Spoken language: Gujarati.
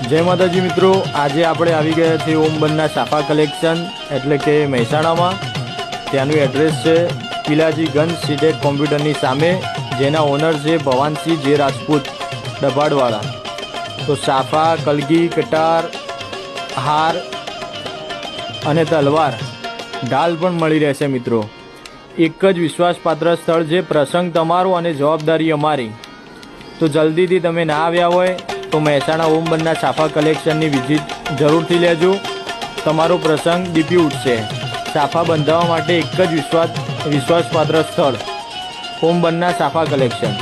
જય માતાજી મિત્રો, આજે આપણે આવી ગયા છીએ ઓમ બનના સાફા કલેક્શન એટલે કે મહેસાણામાં. ત્યાંનું એડ્રેસ છે પિલાજી ગન સીટેડ કોમ્પ્યુટરની સામે, જેના ઓનર છે ભવાનસિંહ જે રાજપૂત ડભાડવાળા. તો સાફા, કલગી, કટાર, હાર અને તલવાર, ઢાલ પણ મળી રહેશે મિત્રો. એક જ વિશ્વાસપાત્ર સ્થળ છે, પ્રસંગ તમારો અને જવાબદારી અમારી. તો જલ્દીથી તમે ના આવ્યા હોય તો મહેસાણા ઓમ બનના સાફા કલેક્શનની વિઝિટ જરૂરથી લેજો. તમારો પ્રસંગ દીપી ઉઠશે. સાફા બંધાવવા માટે એક જ વિશ્વાસપાત્ર સ્થળ ઓમ બનના સાફા કલેક્શન.